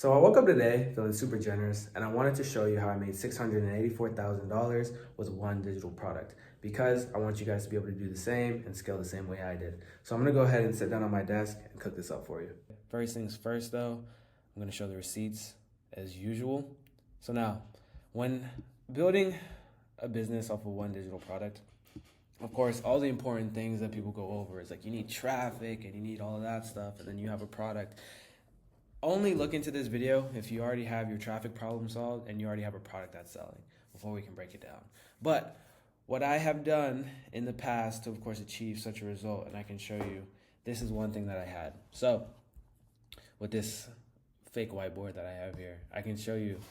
So I woke up today feeling super generous and I wanted to show you how I made $684,000 with one digital product because I want you guys to be able to do the same and scale the same way I did. So I'm gonna go ahead and sit down on my desk and cook this up for you. First things first though, I'm gonna show the receipts as usual. So now, when building a business off of one digital product, of course, all the important things that people go over is like you need traffic and you need all of that stuff, and then you have a product. Only look into this video if you already have your traffic problem solved and you already have a product that's selling before we can break it down. But what I have done in the past to, of course, achieve such a result, and I can show you, this is one thing that I had. So with this fake whiteboard that I have here, I can show you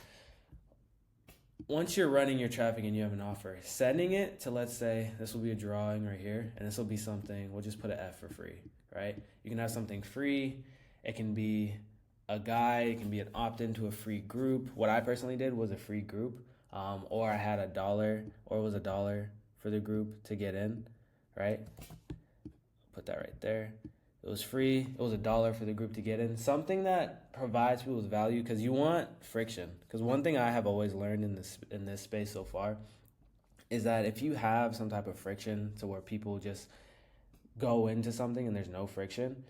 once you're running your traffic and you have an offer, setting it to, let's say this will be a drawing right here, and this will be something, we'll just put an F for free, right? You can have something free. It can be a guide, it can be an opt-in to a free group. What I personally did was a free group, or I had $1, or it was $1 for the group to get in, right? Put that right there. It was free. It was $1 for the group to get in. Something that provides people with value, because you want friction. Because one thing I have always learned in this space so far is that if you have some type of friction to where people just go into something and there's no friction,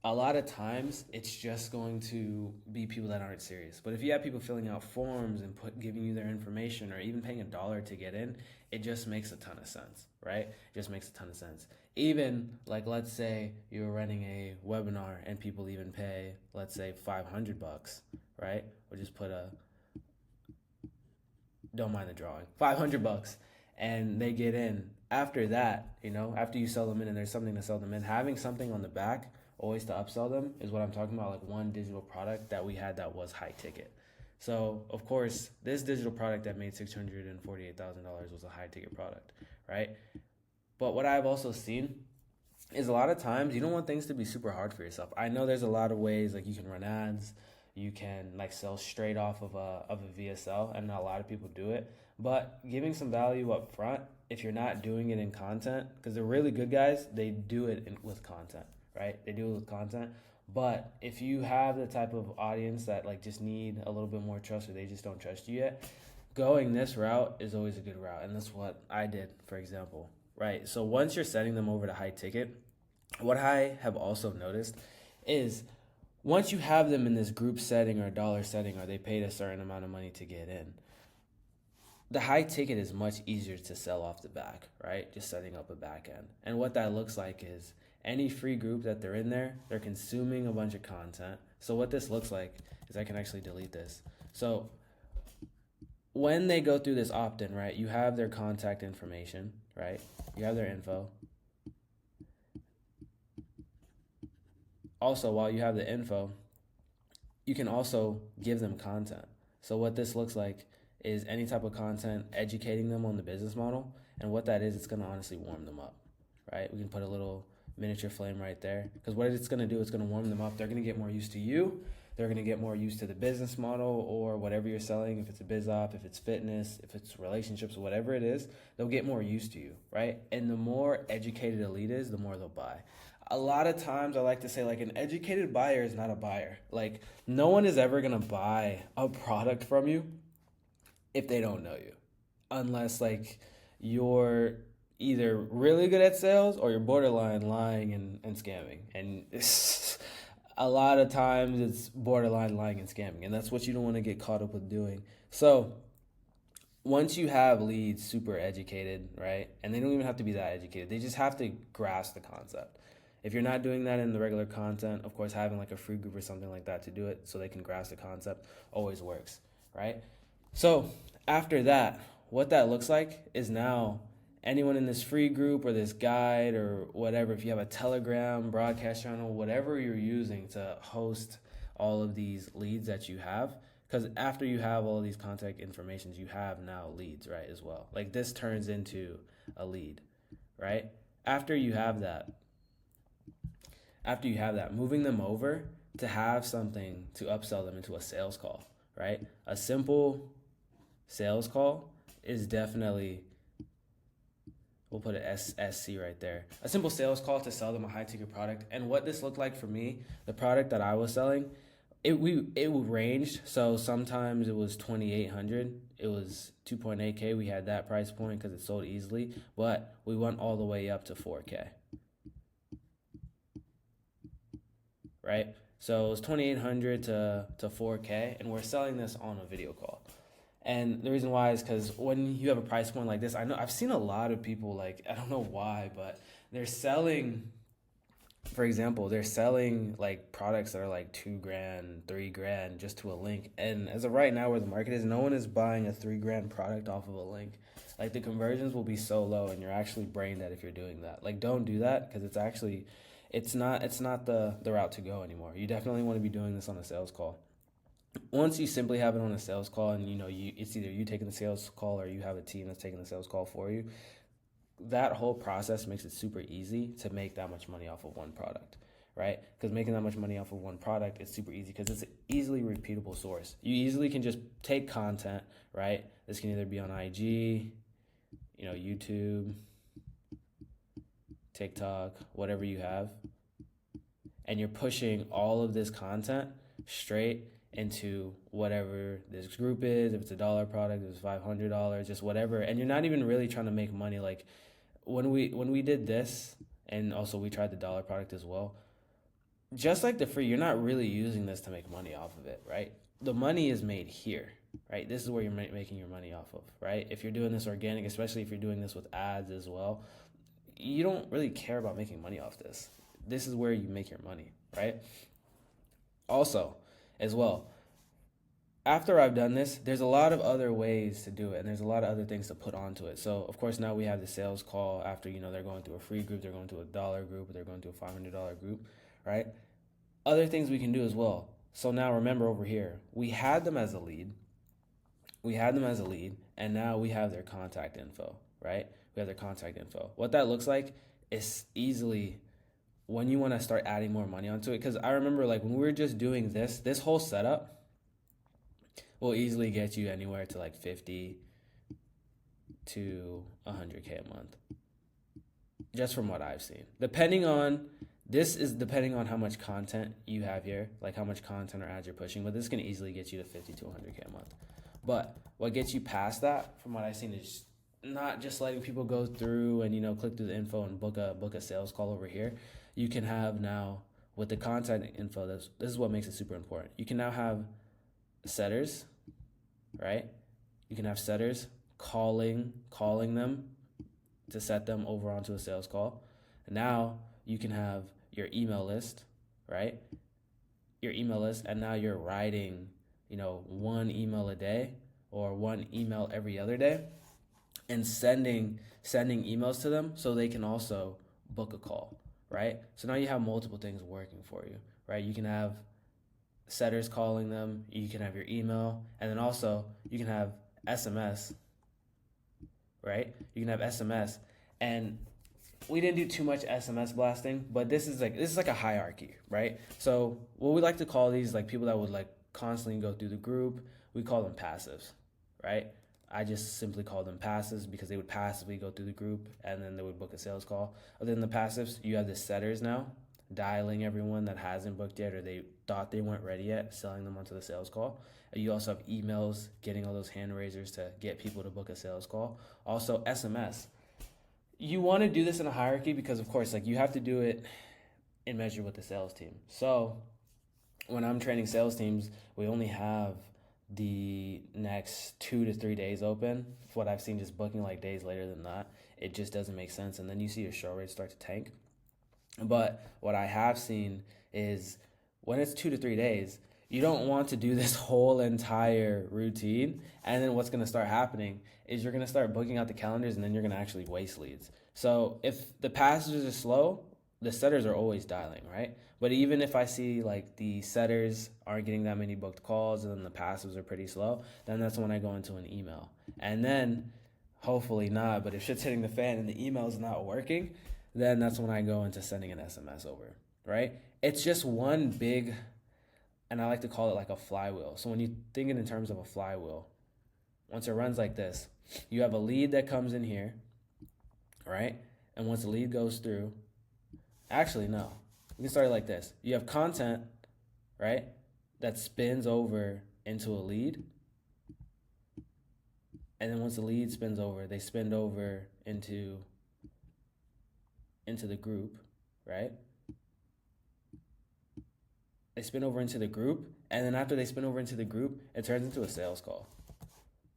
a lot of times it's just going to be people that aren't serious. But if you have people filling out forms and giving you their information or even paying $1 to get in, it just makes a ton of sense, right? It just makes a ton of sense. Even like, let's say you're running a webinar and people even pay, let's say $500, right? Or just put don't mind the drawing, $500, and they get in. After that, after you sell them in and there's something to sell them in, having something on the back always to upsell them is what I'm talking about, like one digital product that we had that was high ticket. So of course, this digital product that made $648,000 was a high ticket product, right? But what I've also seen is a lot of times you don't want things to be super hard for yourself. I know there's a lot of ways, like you can run ads, you can like sell straight off of a VSL, and a lot of people do it. But giving some value up front, if you're not doing it in content, because the really good guys, they do it with content, right? They do it with content. But if you have the type of audience that like just need a little bit more trust or they just don't trust you yet, going this route is always a good route. And that's what I did, for example, right? So once you're sending them over to high ticket, what I have also noticed is once you have them in this group setting or a dollar setting, or they paid a certain amount of money to get in, the high ticket is much easier to sell off the back, right? Just setting up a back end. And what that looks like is any free group that they're in there, they're consuming a bunch of content. So what this looks like is, I can actually delete this. So when they go through this opt-in, right, you have their contact information, right? You have their info. Also, while you have the info, you can also give them content. So what this looks like is any type of content educating them on the business model. And what that is, it's going to honestly warm them up, right? We can put a little miniature flame right there, because what it's going to do, it's going to warm them up. They're going to get more used to you. They're going to get more used to the business model or whatever you're selling. If it's a biz op, if it's fitness, if it's relationships, whatever it is, they'll get more used to you, right? And the more educated a lead is, the more they'll buy. A lot of times I like to say, like, an educated buyer is not a buyer. Like, no one is ever going to buy a product from you if they don't know you, unless like you're either really good at sales or you're borderline lying and scamming. And a lot of times it's borderline lying and scamming, and that's what you don't want to get caught up with doing. So once you have leads super educated, right, and they don't even have to be that educated, they just have to grasp the concept. If you're not doing that in the regular content, of course, having like a free group or something like that to do it so they can grasp the concept always works, right? So after that, what that looks like is now anyone in this free group or this guide or whatever, if you have a Telegram broadcast channel, whatever you're using to host all of these leads that you have, because after you have all of these contact informations, you have now leads, right, as well. Like this turns into a lead, right? After you have that, moving them over to have something to upsell them into a sales call, right? A simple sales call is definitely, we'll put an SC right there. A simple sales call to sell them a high ticket product. And what this looked like for me, the product that I was selling, It ranged. So sometimes it was 2,800. It was 2.8K. We had that price point because it sold easily, but we went all the way up to 4K. Right? So it was 2,800 to 4K, and we're selling this on a video call. And the reason why is because when you have a price point like this, I know I've seen a lot of people, like, I don't know why, but they're selling, for example, they're selling like products that are like $2,000, $3,000 just to a link. And as of right now, where the market is, no one is buying a $3,000 product off of a link. Like, the conversions will be so low, and you're actually brain dead if you're doing that. Like, don't do that, because it's not the route to go anymore. You definitely want to be doing this on a sales call. Once you simply have it on a sales call, and it's either you taking the sales call or you have a team that's taking the sales call for you, that whole process makes it super easy to make that much money off of one product, right? Because making that much money off of one product is super easy because it's an easily repeatable source. You easily can just take content, right? This can either be on IG, YouTube, TikTok, whatever you have, and you're pushing all of this content straight into whatever this group is. If it's $1 product, if it's $500, just whatever, and you're not even really trying to make money. Like, when we did this, and also we tried the $1 product as well, just like the free, you're not really using this to make money off of it, right? The money is made here, right? This is where you're making your money off of, right? If you're doing this organic, especially if you're doing this with ads as well, you don't really care about making money off this. This is where you make your money, right? Also, as well, after I've done this, there's a lot of other ways to do it, and there's a lot of other things to put onto it. So, of course, now we have the sales call after, they're going through a free group, they're going to a $1 group, they're going to a $500 group, right? Other things we can do as well. So now remember, over here, we had them as a lead. And now we have their contact info, right? We have their contact info. What that looks like is easily when you want to start adding more money onto it. Because I remember, like, when we were just doing this whole setup will easily get you anywhere to like 50 to 100K a month, just from what I've seen. Depending on how much content you have here, like how much content or ads you're pushing, but this can easily get you to 50 to 100K a month. But what gets you past that, from what I've seen, is not just letting people go through and click through the info and book a sales call over here. You can have now, with the contact info, this is what makes it super important. You can now have setters, right? You can have setters calling them to set them over onto a sales call. And now you can have your email list, right? Your email list, and now you're writing, one email a day or one email every other day, and sending emails to them so they can also book a call, right? So now you have multiple things working for you, right? You can have setters calling them, you can have your email, and then also you can have SMS, right? You can have SMS, and we didn't do too much SMS blasting, but this is like a hierarchy, right? So what we like to call these, like, people that would like constantly go through the group, we call them passives, right? I just simply call them passives because they would passively go through the group and then they would book a sales call. Other than the passives, you have the setters now, dialing everyone that hasn't booked yet or they thought they weren't ready yet, selling them onto the sales call. And you also have emails, getting all those hand raisers to get people to book a sales call. Also, SMS. You want to do this in a hierarchy because, of course, like, you have to do it in measure with the sales team. So when I'm training sales teams, we only have the next 2 to 3 days open. What I've seen, just booking like days later than that, it just doesn't make sense. And then you see your show rate start to tank. But what I have seen is when it's 2 to 3 days, you don't want to do this whole entire routine. And then what's going to start happening is you're going to start booking out the calendars and then you're going to actually waste leads. So if the passages are slow, the setters are always dialing, right? But even if I see like the setters aren't getting that many booked calls and then the passives are pretty slow, then that's when I go into an email. And then hopefully not, but if shit's hitting the fan and the email's not working, then that's when I go into sending an SMS over, right? It's just one big, and I like to call it like a flywheel. So when you think in terms of a flywheel, once it runs like this, you have a lead that comes in here, right? And once the lead goes through, actually, no. We can start it like this. You have content, right? that spins over into a lead. And then once the lead spins over, they spin over into the group, right? They spin over into the group, and then after they spin over into the group, it turns into a sales call.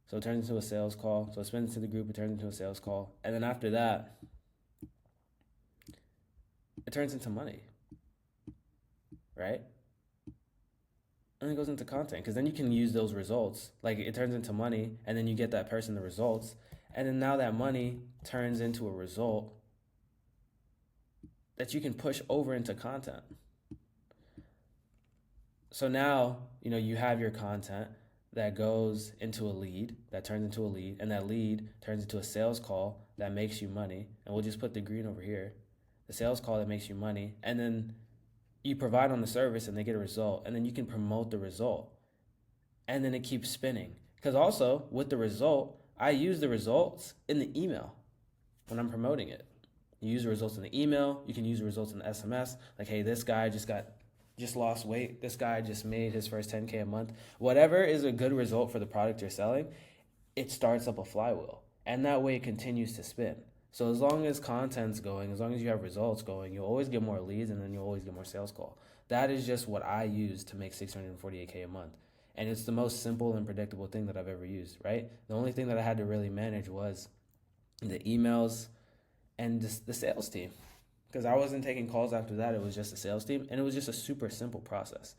So it turns into a sales call. So it spins into the group, it turns into a sales call. And then after that, it turns into money, right? And it goes into content, because then you can use those results. Like, it turns into money, and then you get that person the results. And then now that money turns into a result that you can push over into content. So now, you have your content that goes into a lead, that turns into a lead, and that lead turns into a sales call that makes you money. And we'll just put the green over here. The sales call that makes you money. And then you provide on the service and they get a result. And then you can promote the result. And then it keeps spinning. Because also, with the result, I use the results in the email when I'm promoting it. You use the results in the email. You can use the results in the SMS. Like, hey, this guy just lost weight. This guy just made his first 10K a month. Whatever is a good result for the product you're selling, it starts up a flywheel. And that way it continues to spin. So as long as content's going, as long as you have results going, you'll always get more leads, and then you'll always get more sales call. That is just what I use to make $648K a month. And it's the most simple and predictable thing that I've ever used, right? The only thing that I had to really manage was the emails and the sales team. Because I wasn't taking calls after that. It was just a sales team. And it was just a super simple process.